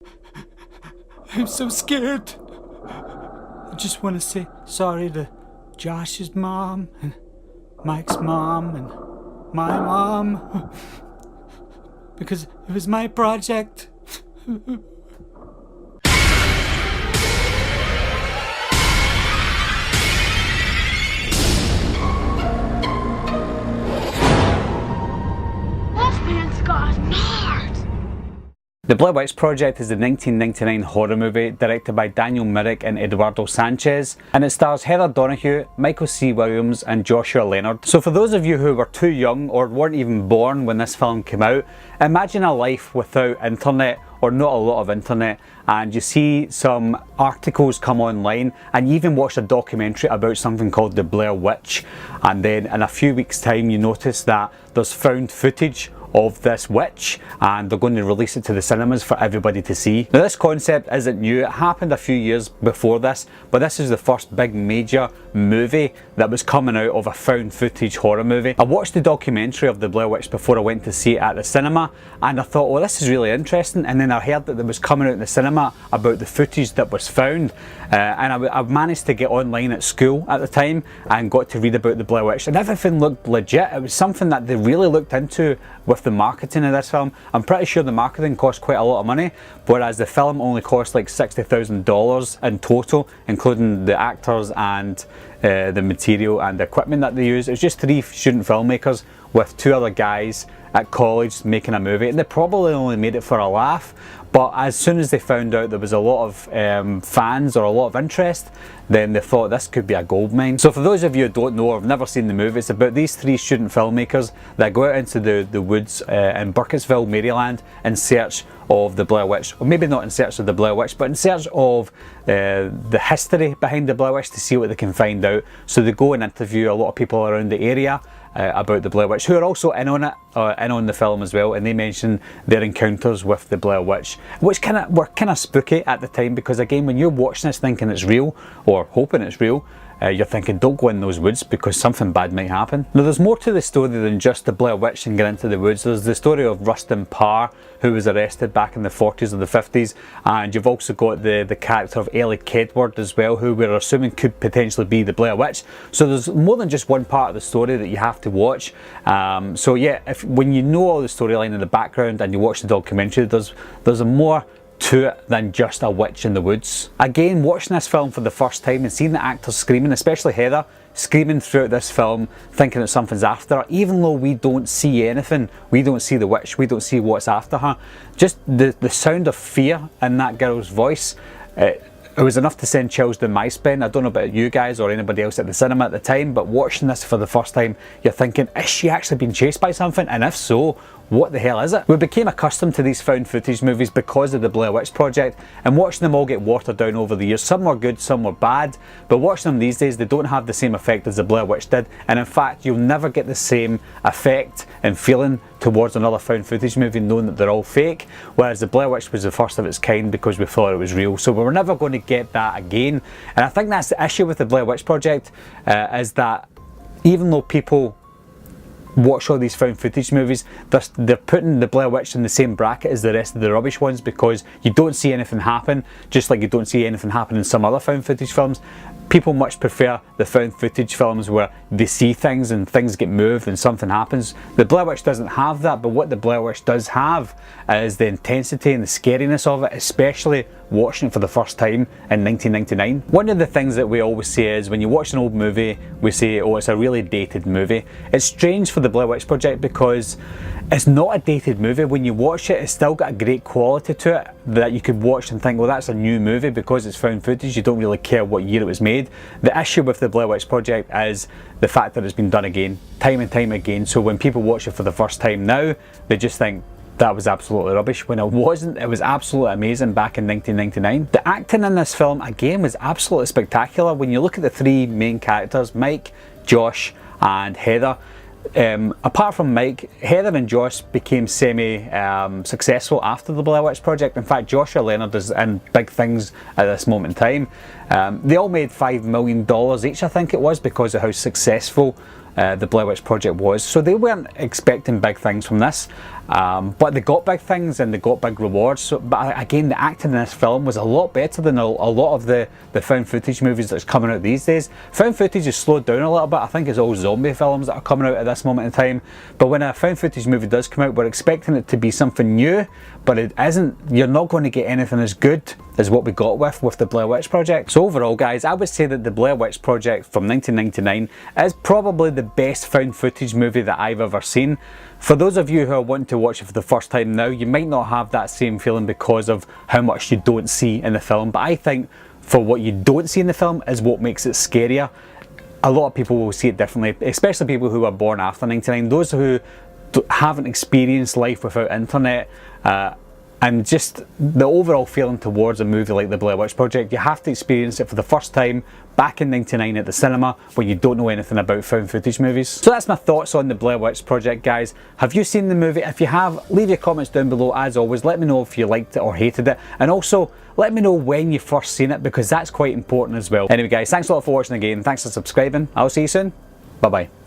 I'm so scared. I just want to say sorry to Josh's mom and Mike's mom and my mom. Because it was my project. The Blair Witch Project is a 1999 horror movie directed by Daniel Myrick and Eduardo Sanchez, and it stars Heather Donahue, Michael C. Williams and Joshua Leonard. So for those of you who were too young or weren't even born when this film came out, imagine a life without internet or not a lot of internet, and you see some articles come online and you even watch a documentary about something called the Blair Witch, and then in a few weeks time you notice that there's found footage of this witch and they're going to release it to the cinemas for everybody to see. Now this concept isn't new, it happened a few years before this, but this is the first big major movie that was coming out of a found footage horror movie. I watched the documentary of the Blair Witch before I went to see it at the cinema, and I thought, well, this is really interesting, and then I heard that there was coming out in the cinema about the footage that was found, and I managed to get online at school at the time and got to read about the Blair Witch, and everything looked legit. It was something that they really looked into with the marketing of this film. I'm pretty sure the marketing cost quite a lot of money, whereas the film only cost like $60,000 in total, including the actors and the material and the equipment that they used. It was just 3 student filmmakers with 2 other guys at college making a movie, and they probably only made it for a laugh, but as soon as they found out there was a lot of fans or a lot of interest, then they thought this could be a goldmine. So for those of you who don't know or have never seen the movie, it's about these 3 student filmmakers that go out into the woods in Burkittsville, Maryland in search of the Blair Witch, or maybe not in search of the Blair Witch, but in search of the history behind the Blair Witch to see what they can find out. So they go and interview a lot of people around the area about the Blair Witch, who are also in on it, in on the film as well, and they mention their encounters with the Blair Witch, which were kind of spooky at the time, because again, when you're watching this thinking it's real or hoping it's real, you're thinking don't go in those woods because something bad might happen. Now there's more to the story than just the Blair Witch and get into the woods. There's the story of Rustin Parr, who was arrested back in the 40s or the 50s, and you've also got the character of Ellie Kedward as well, who we're assuming could potentially be the Blair Witch. So there's more than just one part of the story that you have to watch. So yeah, when you know all the storyline in the background and you watch the documentary, there's a more to it than just a witch in the woods. Again, watching this film for the first time and seeing the actors screaming, especially Heather, screaming throughout this film, thinking that something's after her, even though we don't see anything, we don't see the witch, we don't see what's after her, just the sound of fear in that girl's voice, it was enough to send chills down my spine. I don't know about you guys or anybody else at the cinema at the time, but watching this for the first time, you're thinking, is she actually being chased by something? And if so, what the hell is it? We became accustomed to these found footage movies because of the Blair Witch Project, and watching them all get watered down over the years. Some were good, some were bad, but watching them these days, they don't have the same effect as the Blair Witch did, and in fact, you'll never get the same effect and feeling towards another found footage movie knowing that they're all fake, whereas the Blair Witch was the first of its kind because we thought it was real. So we were never going to get that again, and I think that's the issue with the Blair Witch Project, is that even though people watch all these found footage movies, they're putting the Blair Witch in the same bracket as the rest of the rubbish ones, because you don't see anything happen, just like you don't see anything happen in some other found footage films. People much prefer the found footage films where they see things and things get moved and something happens. The Blair Witch doesn't have that, but what the Blair Witch does have is the intensity and the scariness of it, especially watching it for the first time in 1999. One of the things that we always say is when you watch an old movie, we say, oh, it's a really dated movie. It's strange for the Blair Witch Project because it's not a dated movie. When you watch it, it's still got a great quality to it that you could watch and think, well, that's a new movie because it's found footage. You don't really care what year it was made. The issue with the Blair Witch Project is the fact that it's been done again, time and time again. So when people watch it for the first time now, they just think, that was absolutely rubbish, when it wasn't. It was absolutely amazing back in 1999. The acting in this film, again, was absolutely spectacular. When you look at the 3 main characters, Mike, Josh and Heather, apart from Mike, Heather and Josh became semi-successful after the Blair Witch Project. In fact, Joshua Leonard is in big things at this moment in time. They all made $5 million each, I think it was, because of how successful the Blair Witch Project was. So they weren't expecting big things from this, but they got big things and they got big rewards. So, but again, the acting in this film was a lot better than a lot of the found footage movies that's coming out these days. Found footage is slowed down a little bit. I think it's all zombie films that are coming out at this moment in time. But when a found footage movie does come out, we're expecting it to be something new, but it isn't. You're not going to get anything as good as what we got with the Blair Witch Project. So overall, guys, I would say that the Blair Witch Project from 1999 is probably the best found footage movie that I've ever seen. For those of you who are wanting to watch it for the first time now, you might not have that same feeling because of how much you don't see in the film, but I think for what you don't see in the film is what makes it scarier. A lot of people will see it differently, especially people who are born after 99, those who haven't experienced life without internet, and just the overall feeling towards a movie like the Blair Witch Project. You have to experience it for the first time back in 99 at the cinema when you don't know anything about found footage movies. So that's my thoughts on the Blair Witch Project, guys. Have you seen the movie? If you have, leave your comments down below. As always, let me know if you liked it or hated it, and also let me know when you first seen it, because that's quite important as well. Anyway guys, thanks a lot for watching again. Thanks for subscribing. I'll see you soon. Bye bye.